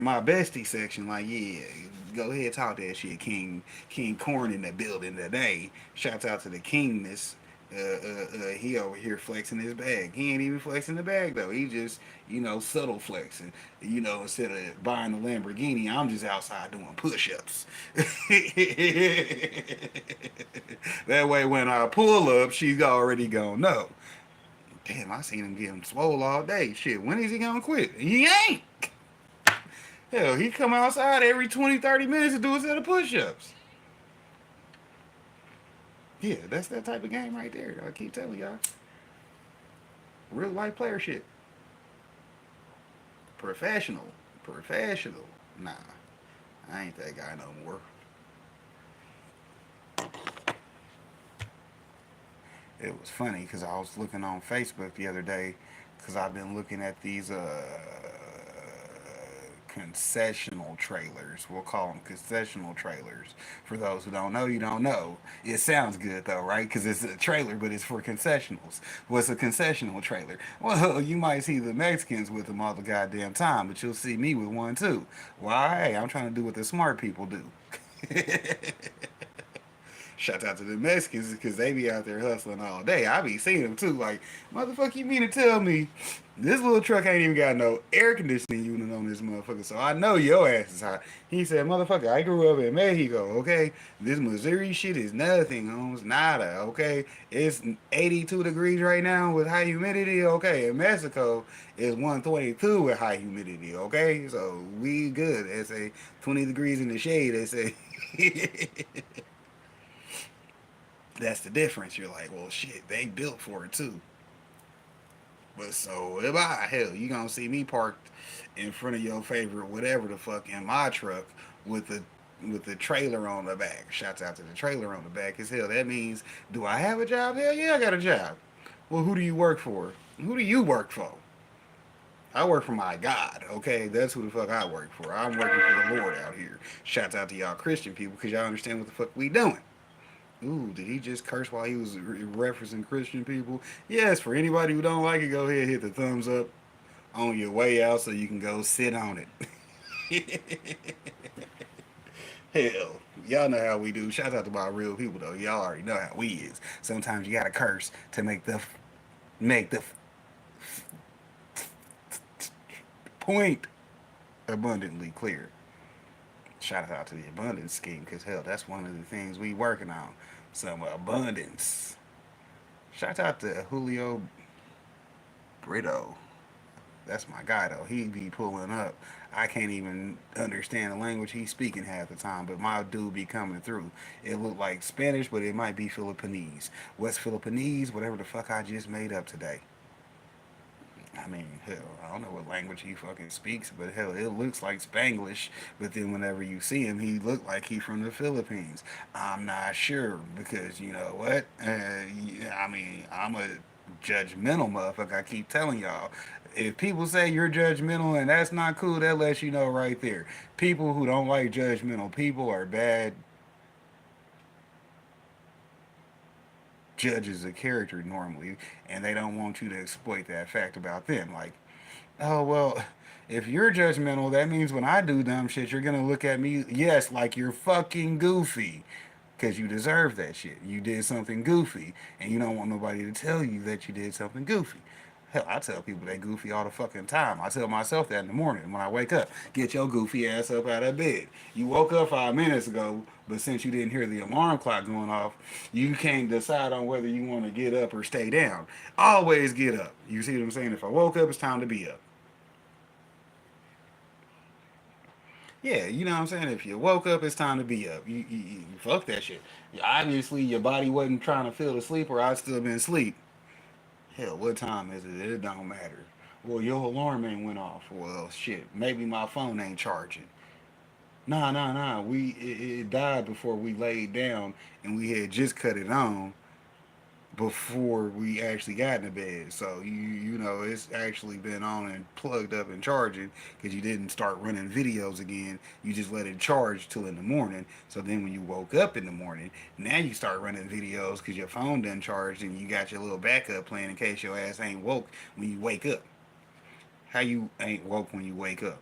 my bestie section, like, yeah, go ahead, talk that shit. King Corn in the building today. Shouts out to the Kingness. He over here flexing his bag. He ain't even flexing the bag though. He just, subtle flexing. Instead of buying the Lamborghini, I'm just outside doing push-ups. That way, when I pull up, she's already gonna know. Damn, I seen him getting swole all day. Shit, when is he gonna quit? He ain't. Hell, he come outside every 20, 30 minutes to do a set of push-ups. Yeah, that's that type of game right there. I keep telling y'all. Real life player shit. Professional. Professional. Nah, I ain't that guy no more. It was funny because I was looking on Facebook the other day because I've been looking at these concessional trailers. We'll call them concessional trailers. For those who don't know, you don't know. It sounds good though, right? Because it's a trailer, but it's for concessionals. What's a concessional trailer? Well, you might see the Mexicans with them all the goddamn time, but you'll see me with one too. Why? Hey, I'm trying to do what the smart people do. Shout out to the Mexicans because they be out there hustling all day. I be seeing them too. Like, motherfucker, you mean to tell me this little truck ain't even got no air conditioning unit on this motherfucker? So I know your ass is hot. He said, motherfucker, I grew up in Mexico, okay? This Missouri shit is nothing, homes. Nada, okay? It's 82 degrees right now with high humidity, okay? In Mexico, it's 122 with high humidity, okay? So we good. They say 20 degrees in the shade, they say. That's the difference. You're like, well, shit, they built for it too. But so am I. Hell, you gonna see me parked in front of your favorite whatever the fuck in my truck with the trailer on the back. Shouts out to the trailer on the back. As hell, that means, do I have a job? Hell yeah, I got a job. Well, who do you work for? Who do you work for? I work for my God, okay? That's who the fuck I work for. I'm working for the Lord out here. Shouts out to y'all Christian people because y'all understand what the fuck we doing. Ooh, did he just curse while he was referencing Christian people? Yes, for anybody who don't like it, go ahead and hit the thumbs up on your way out so you can go sit on it. Hell, y'all know how we do. Shout out to my real people though. Y'all already know how we is. Sometimes you gotta curse to make the point abundantly clear. Shout out to the abundance scheme because hell, that's one of the things we working on. Some abundance. Shout out to Julio Brito. That's my guy though. He be pulling up. I can't even understand the language he's speaking half the time, but my dude be coming through. It look like Spanish, but it might be Philippines. West Philippines, whatever the fuck I just made up today. I mean, hell, I don't know what language he fucking speaks, but hell, it looks like Spanglish. But then whenever you see him, he look like he from the Philippines. I'm not sure because you know what? I mean, I'm a judgmental motherfucker. I keep telling y'all. If people say you're judgmental and that's not cool, that lets you know right there. People who don't like judgmental people are bad judges of character normally, and they don't want you to exploit that fact about them. Like, oh, well, if you're judgmental, that means when I do dumb shit, you're gonna look at me, yes, like you're fucking goofy. Because you deserve that shit. You did something goofy, and you don't want nobody to tell you that you did something goofy. Hell, I tell people they goofy all the fucking time. I tell myself that in the morning when I wake up. Get your goofy ass up out of bed. You woke up 5 minutes ago, but since you didn't hear the alarm clock going off, you can't decide on whether you want to get up or stay down. Always get up. You see what I'm saying? If I woke up, it's time to be up. Yeah, you know what I'm saying? If you woke up, it's time to be up. You fuck that shit. Obviously, your body wasn't trying to feel asleep, or I'd still been asleep. Hell, what time is it? It don't matter. Well, your alarm ain't went off. Well, shit, maybe my phone ain't charging. Nah, nah, nah. It died before we laid down, and we had just cut it on before we actually got in the bed. So you know it's actually been on and plugged up and charging because you didn't start running videos again. You just let it charge till in the morning. So then when you woke up in the morning, now you start running videos because your phone done charged and you got your little backup plan in case your ass ain't woke when you wake up. How you ain't woke when you wake up?